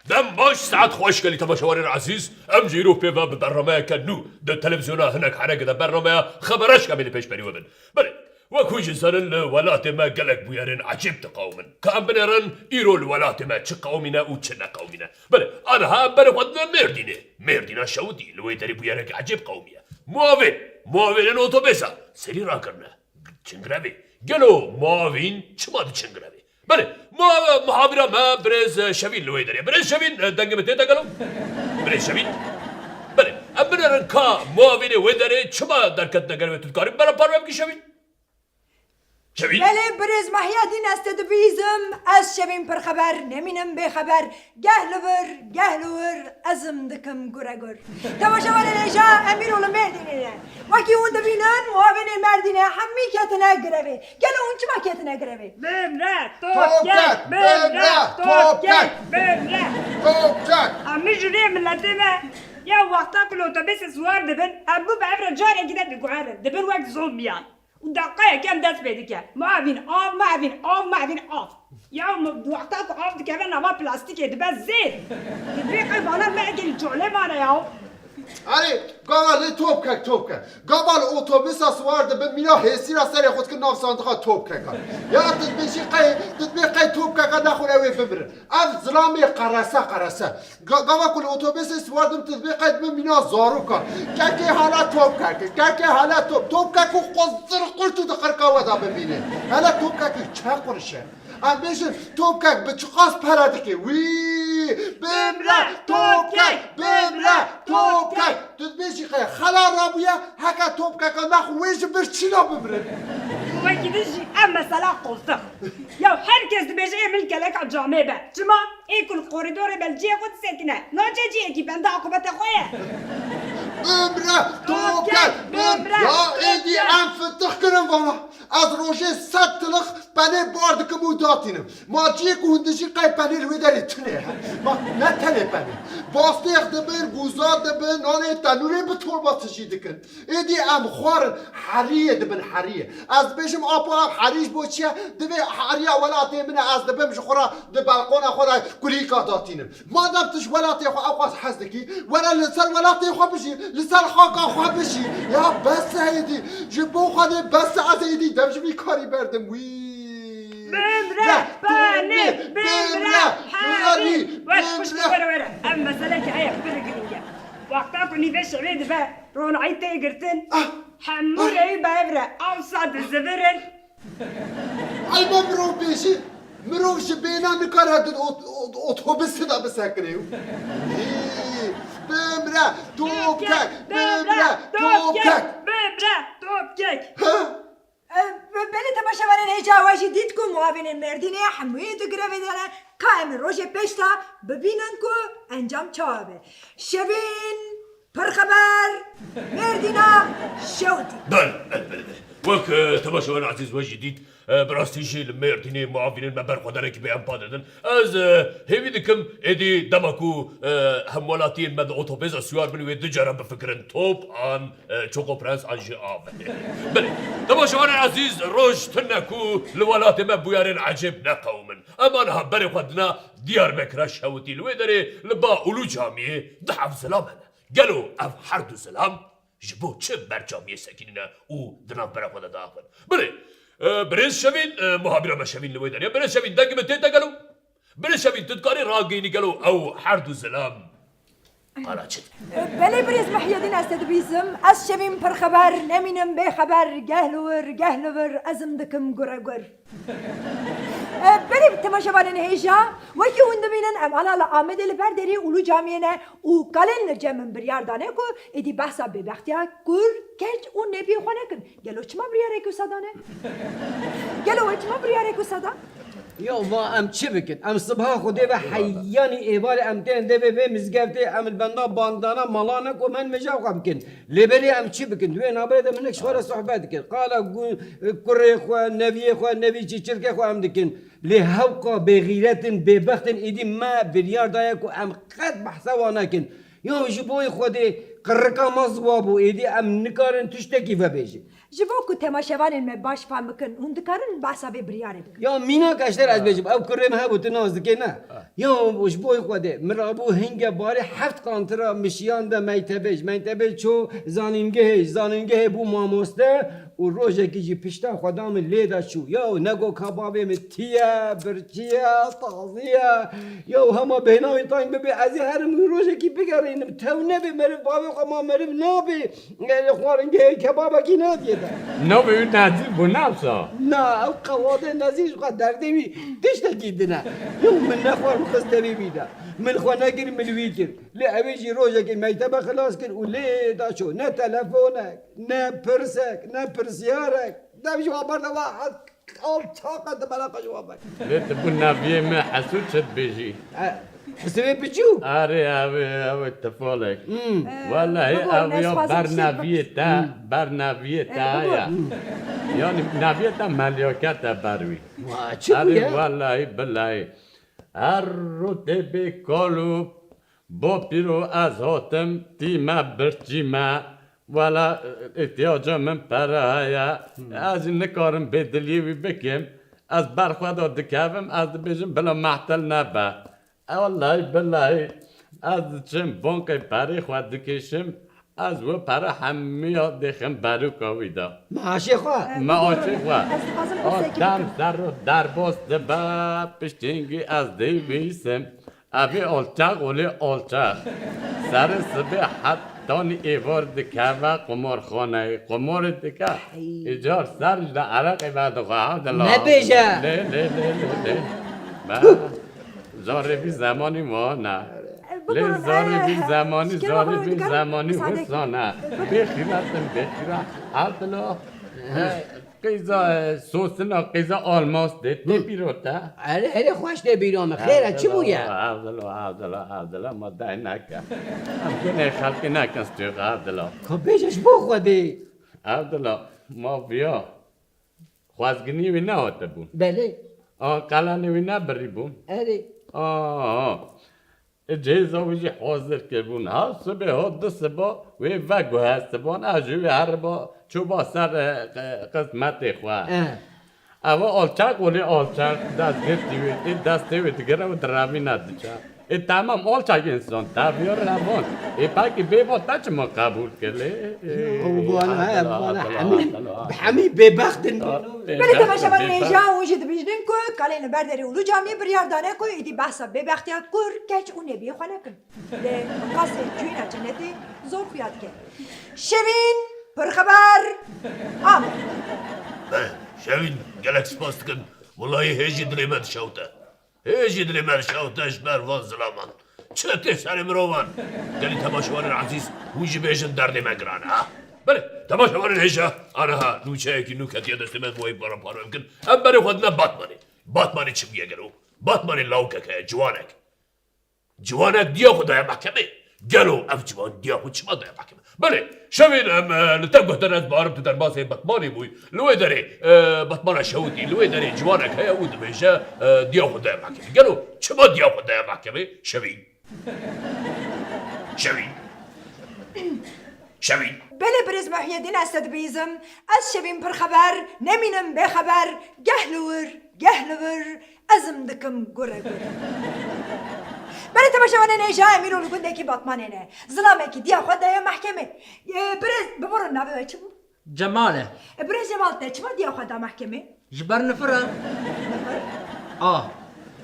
دم باش ساعات خوش قال لي تماشاوري العزيز ام جيرو في باب برنامج كنو ده التلفزيون هناك حركه ده برنامج خبرش كامل بيش بري وبن بل وكو جزر الولات ما قالك بيارن عجبت قوما كان بنرن ايرو الولات ما تش قومنا وتشنا قومنا بل انا ها بر ودنا مردينا شودي لو يدري بيارك عجب قوميا موافين الاوتوبيسا سري راكرنا تشنغرافي قالوا موافين شماد تشنغرافي بله ما محاضرة ما برز شوين لو يدري برز شوين دنگ متى قالوا برز شوين بله أبنا رنكا موافين ويدري شما دركتنا قالوا تذكرين برا بارم كي شوين شوين بله برز محيادين استدبيزم از شوين پر خبر نمینم به خبر گهلور ازم دکم گرگر تماشاور نجا امیر المردینه وکی اون دبینن موافین المردینه همی کتنا گروه گلو اون چما کتنا گروه بمره توبكك عمي جريه من لدمه يا وقتا كل اتوبيس سوار دبن ابو بعبر جاري كده بقعاره دبن وقت زومبيان ودقيقه كم داس بيدك معفن اوف يوم وقتا اوف كمان ما بلاستيك دبن زين دبي انا ما اجي جوله ما انا ياو علي قال توبكك قبل اتوبيس سوار دبن مينا هسيرا سري خود كنا في صندوق توبكك يا تدبي قي توبكك داخل اوي ببر اف ظلامي قرصه قبل كل اتوبيس سوار دبن تدبي قي دبن مينا زاروكا كاكي حالا توبكك وقصر قلت دقرقه ودا ببينه هلا توبكك چاقرشه ام بيشن توبكك بچقاس پرادكي وي بمره توبكك تدبيشي قي خلا رابيا هكا توبكك ناخو ويش برچينا ببره وكيدشي اما سلا قصه يا هركز بيجي يعمل كلك على الجامعه بقى جما ايه كل قريدور بلجيه قد ساكنه نوجي كي بندا عقبه اخويا بمره يا ايدي عم فتح كرم فانا از روجي ستلخ بني باردك موداتينم ما جيك وهندشي قاي بني الوداري تنيها ما نتني بني باستيخ دبن بوزاد دبن ناني تنوري بطور باتشي دكن ايدي عم خوارن حرية دبن حرية از بيشم ابا حريش بوچيا دبي حرية ولاتي من از دبن مشخورا دبالقون اخورا كليكا داتينم ما دمتش ولاتي اخو اوقات حزدكي ولا لسان ولاتي اخو بشي لسان خاقا اخو بشي يا بس هيدي جبو خدي بس از هيدي دمش بيكاري بردم وي بمره حالي واش ورا اما سلاك هيا برقريه وقتا كوني باش عبيد با رون عيتي قرتن حمور اي بابره اوصاد الزبرن المهم بيشي مرو شبينا نكر هاد الاوتوبيس دا بساكنيو بمره توبكك بله تماشاور نجا واجی دیدکو موافین المردینه همی گروه داره کام روز پیشتا ببینن کو انجام چابه شوین پر خبر مردینا شوتی بل وك تماشاور العزيز وجديد براستيجي المرديني معافين المبر قدرك بأم باددن از هيفيدكم ادي دمكو همولاتين مد اوتوبيز اسوار من ويد جرب بفكرن توب ان تشوكو برانس ان جي اب بل تماشاور العزيز روج تنكو الولات ما بويارين عجبنا قوما اما انا بري قدنا ديار بكرش هوتي الويدري لبا اولو جامعه ضحف سلامنا قالوا اف حردو سلام جبو چه برجامی سکینه او دنام برا خدا داخل بله برز شوین محابره ما شوین لوی دنیا برز شوین دنگ متیتا گلو برز شوین تدکاری راگینی گلو او حرد و زلام حالا چه بله برز محیادین استدبیزم از شوین پر خبر نمینم به خبر گهلور ازم دکم گرگر بله تماشاور نهیجا وکی اون دبینن ام انا لآمد البردری اولو جامعه او کلن نرجمن بریاردانه کو ادی بحثا به بختیا کور کج اون نبی خونه کن گلو چما بریاره کو صدانه گلو چما بریاره کو صدا يا ما ام چه بکن ام صبح خودی و حیانی ایوال ام تن ده به مزگفته ام البنا باندانا مالانا کو من مجاو بکن لبری ام چه بکن دوی نابره ده منك شوار صحبت کن قال كري خو نبي چرکه خو ام دکن لهوقا بغیرت ببخت ایدی ما بریار دایا کو ام قد بحثا وانا کن يوم جبوي خودي قرقا مزوابو ايدي ام نكارن تشتكي فبيجي جبو که تماشاوان ما باش فهم کن هند کارن بحثا به بریاره بکن يا مينا كاشتر از بيجي او كرم هبو تناز كنا يوم جبوي خودي مرابو هنگا باري حفت قانترا مشيان دا ميتبج شو زانينگه بو ماموسته و روزه کی جی پشتا خدام لیدا شو یو نگو کبابی متیا برچیا تازیا یو هما بهناوی تایم ببی از هرم روزه کی بگرین تو نبی مرف بابی خما مرف نبی خوارنگه کبابا کی ندیده نبی نزدیک بو نفسا نه او قواده نزیش خود دردی تشتا گیدنه یو من نخوار مخسته بیده من خوا نگر ملوی کرد لی اویجی روزه کی میتبه خلاص کرد و لیدا شو نه تلفونک نه پرسک نه پرسیارک ده جوابر ده واحد طاقت بلا جوابك ليت بو نبي ما حسود شد بيجي حسبي بجو اري ابي تفولك والله ابي برنابيتا يعني نبيتا مليوكاتا باروي اري والله بالله الرتبه كلو بوبيرو از هاتم تيما برچيما ولا احتیاجم من پرایا از این نکارم بدلیوی بکم از برخواد دکوم از بیشم بلا محتل نبا والله بالله از چم بانک پری خود دکشم از و پر همه دخم برو کاویدا معاشی خواه آدم سر رو در باست با پشتینگی از دی بیسم ابی آلچاق ولی آلچاق سر سبه حد دانی ایوار دکه قمارخانه قمار دکه ایجار سرش در عرق بعد خواهد نبیجه نه زاربی زمانی ما نه زاربی زمانی حسانه بخیرتم عدلا قیزا سوسنا قیزا آلماس دید نبیروتا اره خوش ده بیرام خیره چی بویه؟ عبدالله ما ده نکن همکنه خلقی نکن ستیق عبدالله خب بیشش بخوادی عبدالله ما بیا خوازگنی وی نهاته بون بله قلانی وی نبری بون اره جهزا ویجی حاضر که بون ها صبح ها دو سبا وی وگو هست بان اجوی هر با چوبا سر قسمت خواه اما آلچاق ولی آلچاق دست گرفتی وی دسته وی دیگره و درامی ندیچه ای تمام آلچاق انسان تبیار روان ای پاکی بیباتا چه ما قبول کرده همین ببخت بله تماشاوان نیجا وجود بیجنین که کالین برداری اولو جامعه بریاردانه که ایدی بحثا ببختیات کر کچ اون نبیه خانه کن ده قاسه جوینا جنتی زور خیاد که شوین پرخبر آمد شوین گلک سپاس کن والله هیچی دلی من شوته هیچی دلی من شوتهش بر وان زلامان چه تسر مروان گلی تماشاوان عزیز ویجی بیشن درد مگرانه بله تماشاوان نیجا آنها نوچه که نوکتیه دسته من موی بارم پارو امکن ام برای خودنا باتمانی چی بیه گرو باتمانی لاوکه که جوانک دیا خدای محکمه گلو اف جوان دیا خود چما دای محکمه بله شوین ام لتبگه در از بارم تو در باسه باتمانی بوی لوی داره باتمان شهودی لوی داره جوانک های او دمیشه دیا خدای محکمه گلو چما دیا خدای محکمه شوین بله برز محیدین استد بیزم از شوین پرخبر نمینم بخبر گهلور ازم دکم گره بله تماشاوان نیجا امیرو لگونده که باتمانه نه ظلامه که دیا خود دایا محکمه برز ببرو نبی چه بود؟ جماله برز جمالته چما دیا خود دا محکمه؟ جبر نفره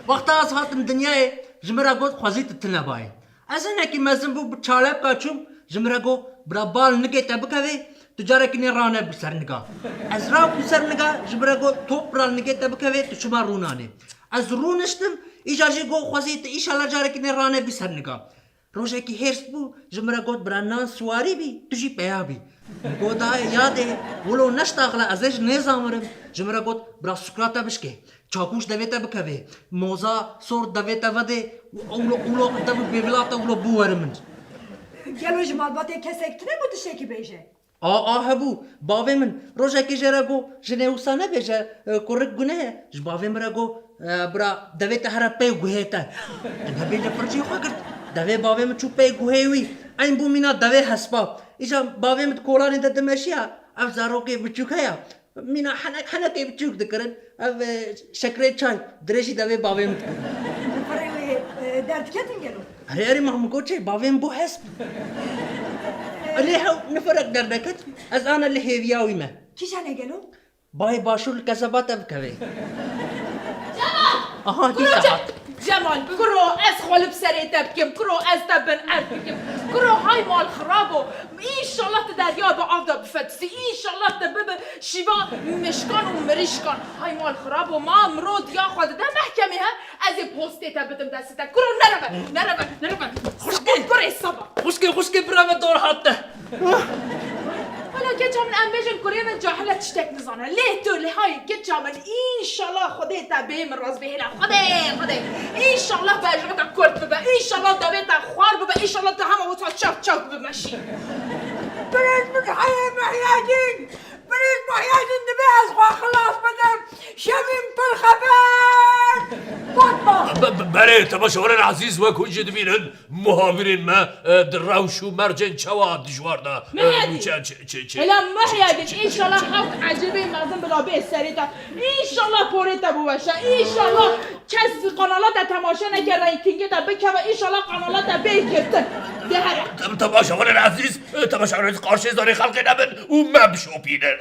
وقتا از هاتم دنیای جمرا گوت خوزیت تنبای از اینکه مزم بو بچاله کچوم جمرا گو برا بال نگه تبکوی تجاره کنی رانه بسر نگاه از را بسر نگاه جمرا گو توپ را نگه تبکوی تو شما رونانه از رونشتم ایجاجی گو خوزیت ایشالا جاره کنی رانه بسر نگاه روشه که هرس بو جمرا گوت برا نان سواری بی تجی پیا بی گوتا یاده ولو نشتاغلا ازش نظامرم جمرا گوت برا سکراتا بشکه چاکوش دویتا بکوی موزا سور دویتا وده اولو دو بیولاتا اولو بوارمند گلو جمال باته کسک تنه بودشه که بیشه هبو باوی من روزه که جرا گو جنه اوسانه بیشه کرک گونه جباوی مرا گو برا دویتا هر پی گوهیتا جنه بیجه پرچی خواه کرد دوی باویم چوبه گوهیوی این بو مینا دوی حسبا ایجا باویم کولانی ده دمشیا اف زاروکی بچوکیا مینا حنکی بچوک دکرن اف شکره چای درشی دوی باویم فريوي دارت كاتن قالوا اري مهم قوتشي باویم بو حسب اللي هو نفرق دردكت از انا اللي هيفياوي ما كيش انا قالوا باي باشو الكسبات ابكوي اها دي ساعات جمال كرو أسخل بسريته بكم كرو أستبن أربكم كرو هاي مال خرابو إن شاء الله تدريا بعض بفتسي إن شاء الله تبب شبا مشكان ومرشكان هاي مال خرابو ما مرود ياخذ ده محكمة ها أزي بوستي تبتم دستة كرو نربا خشكي كرو الصبا خشكي برا الدور حتى ولا كتشا من أمبيجن كوريا من جاحلة تشتك نظانا ليه تو لهاي كتشا من إن شاء الله خدي تابي من راس بهلا خدي إن شاء الله باجعتك كورت ببا إن شاء الله دبيتك خوار ببا إن شاء الله تهمه وتفات شاف بمشي بليز متحيي محياجين بليز محياجين دبي أصبح خلاص بدم شبين بالخبر بطة بله تماشاوان عزیز و کنجد بینن مهاورین ما دراوش و مرجن چواد دجواردا هلا محياجين إن شاء الله حق عجيبين مازن بلا بيه سريتا إن شاء الله بوريتا بوشا إن شاء الله كز قنالات تماشا نكر ريتنجي تا بكوا إن شاء الله قنالات بيكرتن ده هلا تماشاوان عزیز تماشاوان قارش زاری خلق نبن و ما بشو بینن